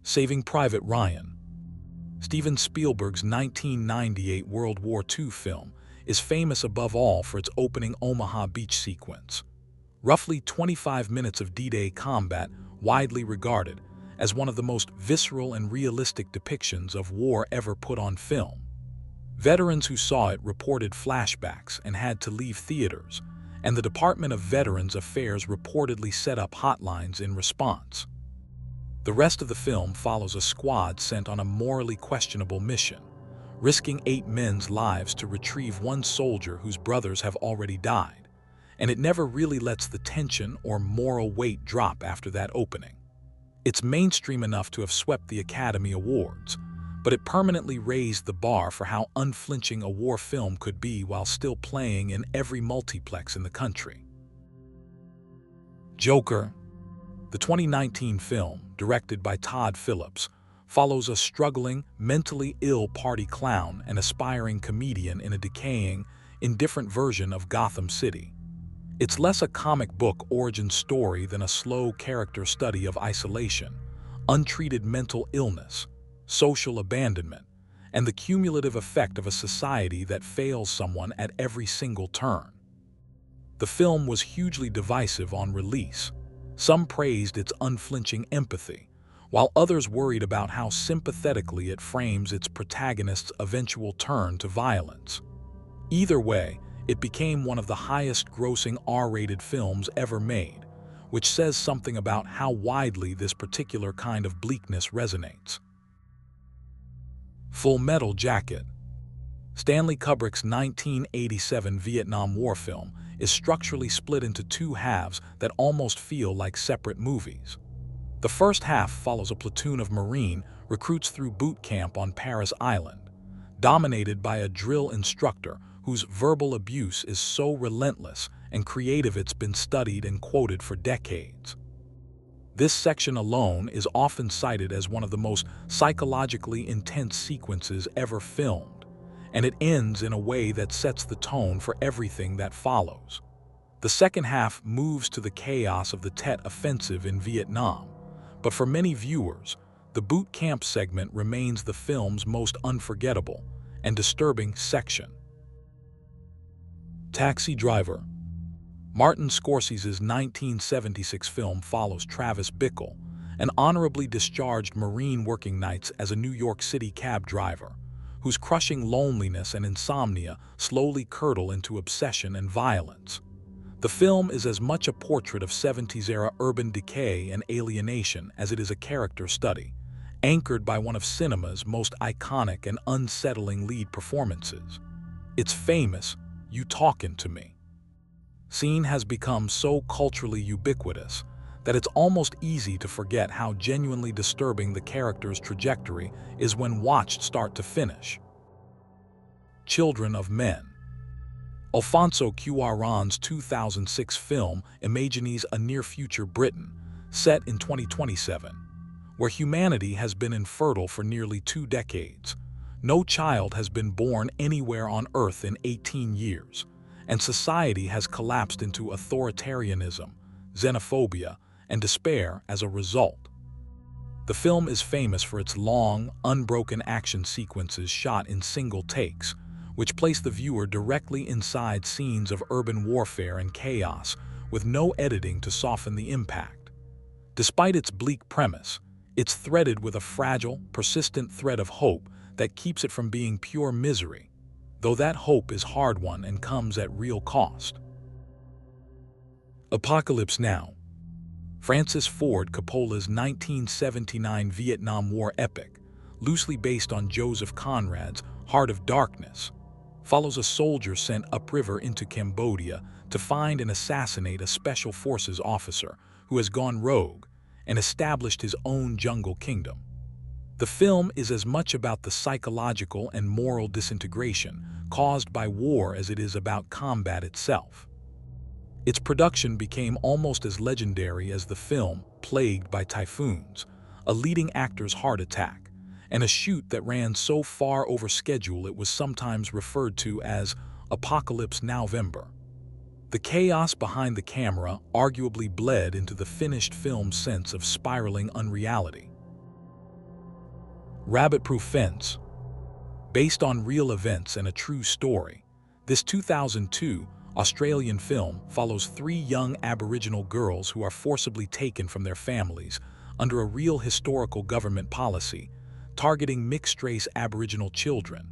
Saving Private Ryan. Steven Spielberg's 1998 World War II film is famous above all for its opening Omaha Beach sequence. Roughly 25 minutes of D-Day combat, widely regarded as one of the most visceral and realistic depictions of war ever put on film. Veterans who saw it reported flashbacks and had to leave theaters, and the Department of Veterans Affairs reportedly set up hotlines in response. The rest of the film follows a squad sent on a morally questionable mission, risking 8 men's lives to retrieve one soldier whose brothers have already died, and it never really lets the tension or moral weight drop after that opening. It's mainstream enough to have swept the Academy Awards, but it permanently raised the bar for how unflinching a war film could be while still playing in every multiplex in the country. Joker. The 2019 film, directed by Todd Phillips, follows a struggling, mentally ill party clown and aspiring comedian in a decaying, indifferent version of Gotham City. It's less a comic book origin story than a slow character study of isolation, untreated mental illness, social abandonment, and the cumulative effect of a society that fails someone at every single turn. The film was hugely divisive on release. Some praised its unflinching empathy, while others worried about how sympathetically it frames its protagonist's eventual turn to violence. Either way, it became one of the highest-grossing R-rated films ever made, which says something about how widely this particular kind of bleakness resonates. Full Metal Jacket. Stanley Kubrick's 1987 Vietnam War film is structurally split into 2 halves that almost feel like separate movies. The first half follows a platoon of Marine recruits through boot camp on Paris Island, dominated by a drill instructor whose verbal abuse is so relentless and creative it's been studied and quoted for decades. This section alone is often cited as one of the most psychologically intense sequences ever filmed, and it ends in a way that sets the tone for everything that follows. The second half moves to the chaos of the Tet Offensive in Vietnam, but for many viewers, the boot camp segment remains the film's most unforgettable and disturbing section. Taxi Driver. Martin Scorsese's 1976 film follows Travis Bickle, an honorably discharged Marine working nights as a New York City cab driver, whose crushing loneliness and insomnia slowly curdle into obsession and violence. The film is as much a portrait of 70s-era urban decay and alienation as it is a character study, anchored by one of cinema's most iconic and unsettling lead performances. Its famous "You Talkin' to Me" scene has become so culturally ubiquitous that it's almost easy to forget how genuinely disturbing the character's trajectory is when watched start to finish. Children of Men. Alfonso Cuarón's 2006 film imagines a near-future Britain, set in 2027, where humanity has been infertile for nearly 2 decades. No child has been born anywhere on Earth in 18 years, and society has collapsed into authoritarianism, xenophobia, and despair as a result. The film is famous for its long, unbroken action sequences shot in single takes, which place the viewer directly inside scenes of urban warfare and chaos, with no editing to soften the impact. Despite its bleak premise, it's threaded with a fragile, persistent thread of hope that keeps it from being pure misery, though that hope is hard-won and comes at real cost. Apocalypse Now. Francis Ford Coppola's 1979 Vietnam War epic, loosely based on Joseph Conrad's Heart of Darkness, follows a soldier sent upriver into Cambodia to find and assassinate a special forces officer who has gone rogue and established his own jungle kingdom. The film is as much about the psychological and moral disintegration caused by war as it is about combat itself. Its production became almost as legendary as the film Plagued by Typhoons, a leading actor's heart attack, and a shoot that ran so far over schedule it was sometimes referred to as Apocalypse Nowvember. The chaos behind the camera arguably bled into the finished film's sense of spiraling unreality. Rabbit-Proof Fence. Based on real events and a true story, this 2002 Australian film follows three young Aboriginal girls who are forcibly taken from their families under a real historical government policy targeting mixed-race Aboriginal children,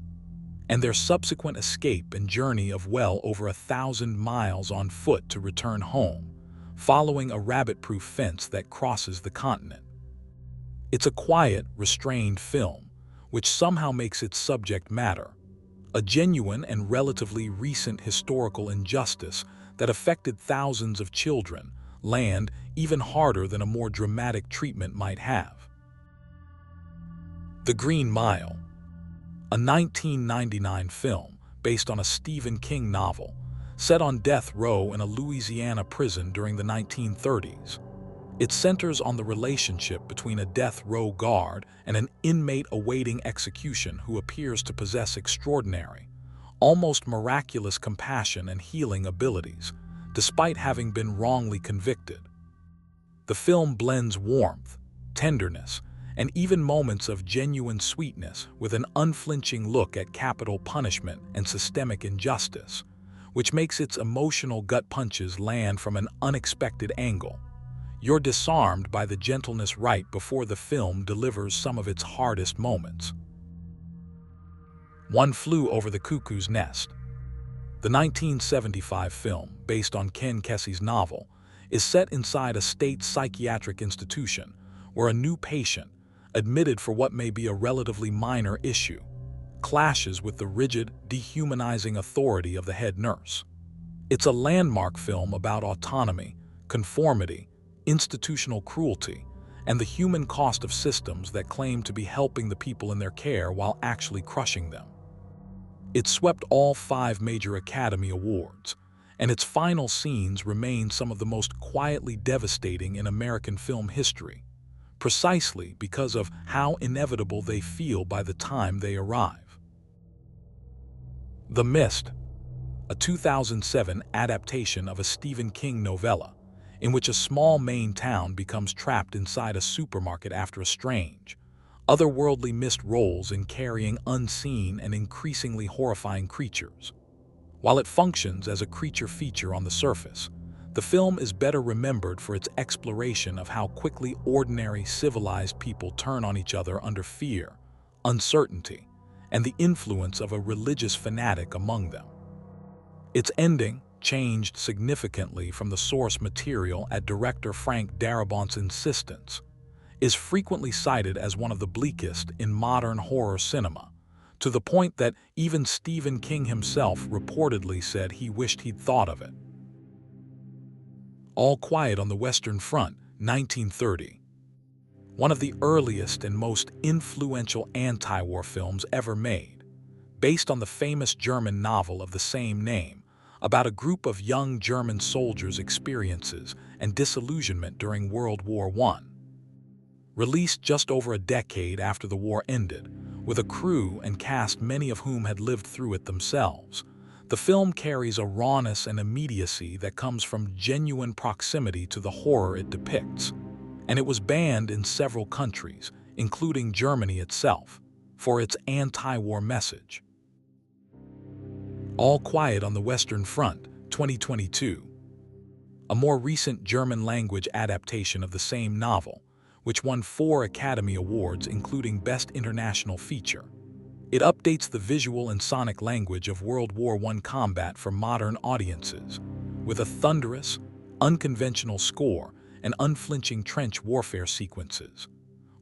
and their subsequent escape and journey of well over 1,000 miles on foot to return home, following a rabbit-proof fence that crosses the continent. It's a quiet, restrained film, which somehow makes its subject matter a genuine and relatively recent historical injustice that affected thousands of children, land even harder than a more dramatic treatment might have. The Green Mile, a 1999 film based on a Stephen King novel set on death row in a Louisiana prison during the 1930s. It centers on the relationship between a death row guard and an inmate awaiting execution who appears to possess extraordinary, almost miraculous compassion and healing abilities, despite having been wrongly convicted. The film blends warmth, tenderness, and even moments of genuine sweetness with an unflinching look at capital punishment and systemic injustice, which makes its emotional gut punches land from an unexpected angle. You're disarmed by the gentleness right before the film delivers some of its hardest moments. One Flew Over the Cuckoo's Nest. The 1975 film, based on Ken Kesey's novel, is set inside a state psychiatric institution where a new patient, admitted for what may be a relatively minor issue, clashes with the rigid, dehumanizing authority of the head nurse. It's a landmark film about autonomy, conformity, institutional cruelty, and the human cost of systems that claim to be helping the people in their care while actually crushing them. It swept all 5 major Academy Awards, and its final scenes remain some of the most quietly devastating in American film history, precisely because of how inevitable they feel by the time they arrive. The Mist, a 2007 adaptation of a Stephen King novella, in which a small Maine town becomes trapped inside a supermarket after a strange, otherworldly mist rolls in carrying unseen and increasingly horrifying creatures. While it functions as a creature feature on the surface, the film is better remembered for its exploration of how quickly ordinary, civilized people turn on each other under fear, uncertainty, and the influence of a religious fanatic among them. Its ending, changed significantly from the source material at director Frank Darabont's insistence, is frequently cited as one of the bleakest in modern horror cinema, to the point that even Stephen King himself reportedly said he wished he'd thought of it. All Quiet on the Western Front, 1930. One of the earliest and most influential anti-war films ever made, based on the famous German novel of the same name, about a group of young German soldiers' experiences and disillusionment during World War I. Released just over a decade after the war ended, with a crew and cast many of whom had lived through it themselves, the film carries a rawness and immediacy that comes from genuine proximity to the horror it depicts, and it was banned in several countries, including Germany itself, for its anti-war message. All Quiet on the Western Front, 2022. A more recent German-language adaptation of the same novel, which won 4 Academy Awards including Best International Feature. It updates the visual and sonic language of World War I combat for modern audiences, with a thunderous, unconventional score and unflinching trench warfare sequences,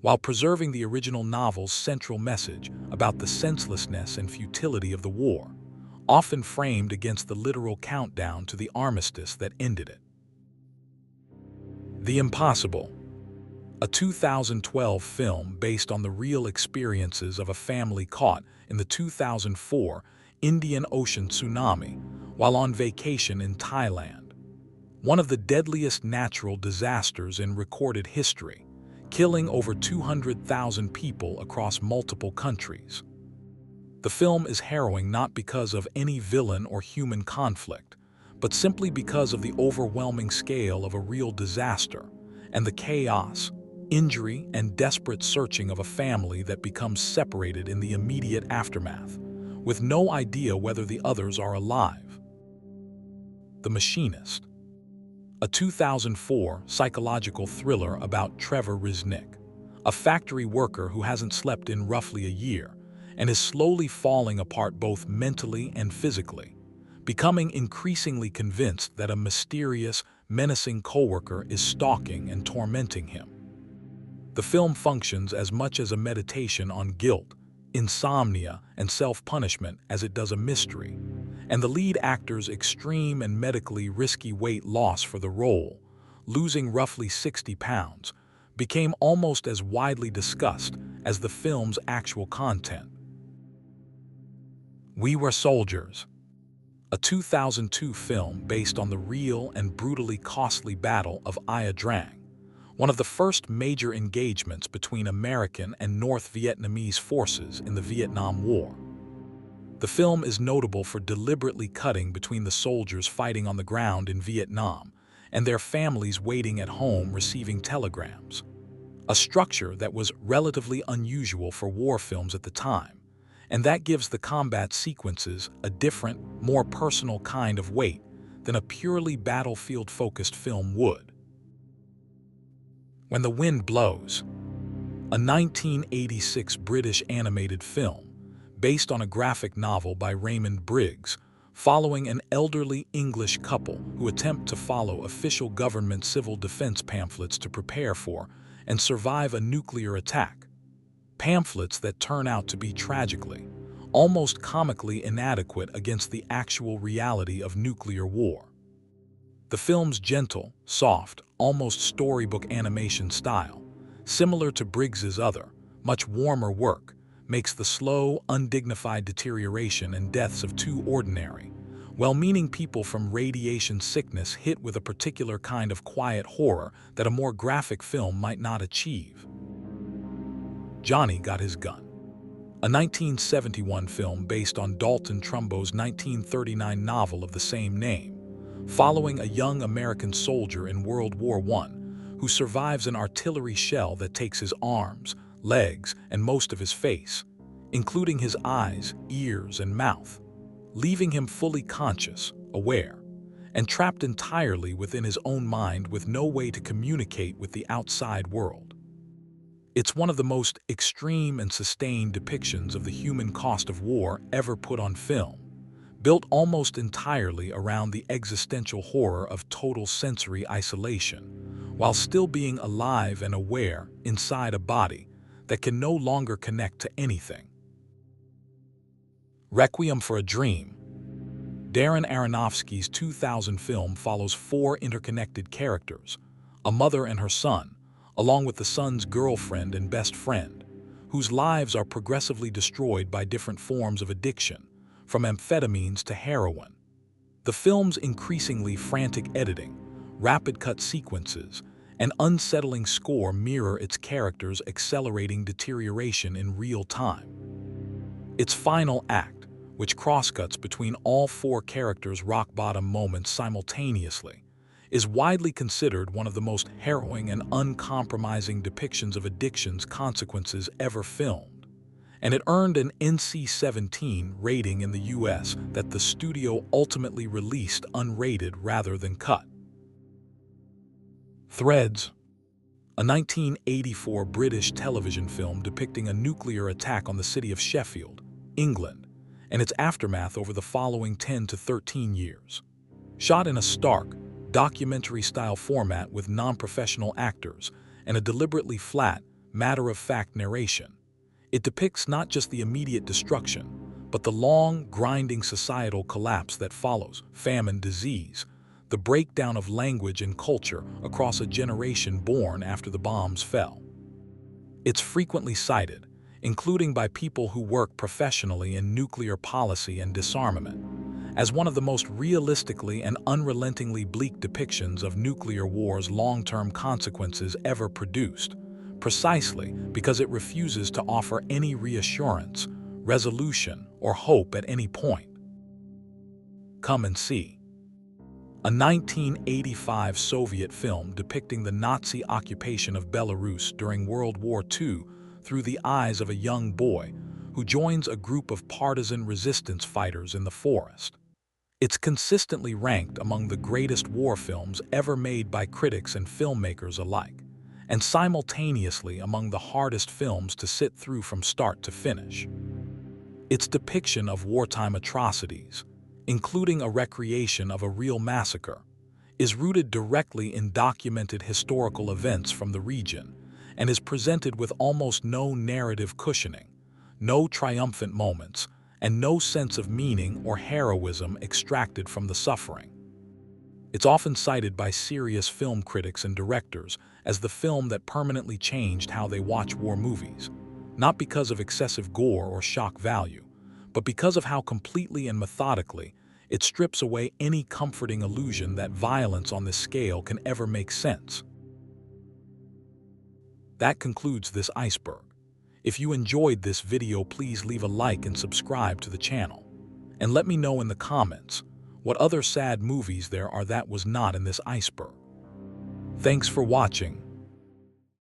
while preserving the original novel's central message about the senselessness and futility of the war, often framed against the literal countdown to the armistice that ended it. The Impossible, a 2012 film based on the real experiences of a family caught in the 2004 Indian Ocean tsunami while on vacation in Thailand, one of the deadliest natural disasters in recorded history, killing over 200,000 people across multiple countries. The film is harrowing not because of any villain or human conflict, but simply because of the overwhelming scale of a real disaster and the chaos, injury, and desperate searching of a family that becomes separated in the immediate aftermath, with no idea whether the others are alive. The Machinist, a 2004 psychological thriller about Trevor Riznick, a factory worker who hasn't slept in roughly a year and is slowly falling apart both mentally and physically, becoming increasingly convinced that a mysterious, menacing coworker is stalking and tormenting him. The film functions as much as a meditation on guilt, insomnia, and self-punishment as it does a mystery, and the lead actor's extreme and medically risky weight loss for the role, losing roughly 60 pounds, became almost as widely discussed as the film's actual content. We Were Soldiers, a 2002 film based on the real and brutally costly Battle of Ia Drang, one of the first major engagements between American and North Vietnamese forces in the Vietnam War. The film is notable for deliberately cutting between the soldiers fighting on the ground in Vietnam and their families waiting at home receiving telegrams, a structure that was relatively unusual for war films at the time, and that gives the combat sequences a different, more personal kind of weight than a purely battlefield-focused film would. When the Wind Blows, a 1986 British animated film based on a graphic novel by Raymond Briggs, following an elderly English couple who attempt to follow official government civil defense pamphlets to prepare for and survive a nuclear attack. Pamphlets that turn out to be tragically, almost comically inadequate against the actual reality of nuclear war. The film's gentle, soft, almost storybook animation style, similar to Briggs's other, much warmer work, makes the slow, undignified deterioration and deaths of two ordinary, well-meaning people from radiation sickness hit with a particular kind of quiet horror that a more graphic film might not achieve. Johnny Got His Gun, a 1971 film based on Dalton Trumbo's 1939 novel of the same name, following a young American soldier in World War I who survives an artillery shell that takes his arms, legs, and most of his face, including his eyes, ears, and mouth, leaving him fully conscious, aware, and trapped entirely within his own mind with no way to communicate with the outside world. It's one of the most extreme and sustained depictions of the human cost of war ever put on film, built almost entirely around the existential horror of total sensory isolation, while still being alive and aware inside a body that can no longer connect to anything. Requiem for a Dream, Darren Aronofsky's 2000 film follows four interconnected characters, a mother and her son, along with the son's girlfriend and best friend, whose lives are progressively destroyed by different forms of addiction, from amphetamines to heroin. The film's increasingly frantic editing, rapid cut sequences, and unsettling score mirror its characters' accelerating deterioration in real time. Its final act, which crosscuts between all four characters' rock-bottom moments simultaneously, is widely considered one of the most harrowing and uncompromising depictions of addiction's consequences ever filmed, and it earned an NC-17 rating in the US that the studio ultimately released unrated rather than cut. Threads, a 1984 British television film depicting a nuclear attack on the city of Sheffield, England, and its aftermath over the following 10 to 13 years. Shot in a stark, documentary-style format with non-professional actors and a deliberately flat, matter-of-fact narration, it depicts not just the immediate destruction, but the long, grinding societal collapse that follows, famine, disease, the breakdown of language and culture across a generation born after the bombs fell. It's frequently cited, including by people who work professionally in nuclear policy and disarmament, as one of the most realistically and unrelentingly bleak depictions of nuclear war's long-term consequences ever produced, precisely because it refuses to offer any reassurance, resolution, or hope at any point. Come and See, a 1985 Soviet film depicting the Nazi occupation of Belarus during World War II through the eyes of a young boy who joins a group of partisan resistance fighters in the forest. It's consistently ranked among the greatest war films ever made by critics and filmmakers alike, and simultaneously among the hardest films to sit through from start to finish. Its depiction of wartime atrocities, including a recreation of a real massacre, is rooted directly in documented historical events from the region and is presented with almost no narrative cushioning, no triumphant moments, and no sense of meaning or heroism extracted from the suffering. It's often cited by serious film critics and directors as the film that permanently changed how they watch war movies, not because of excessive gore or shock value, but because of how completely and methodically it strips away any comforting illusion that violence on this scale can ever make sense. That concludes this Iceberg. If you enjoyed this video, please leave a like and subscribe to the channel. And let me know in the comments what other sad movies there are that was not in this Iceberg. Thanks for watching.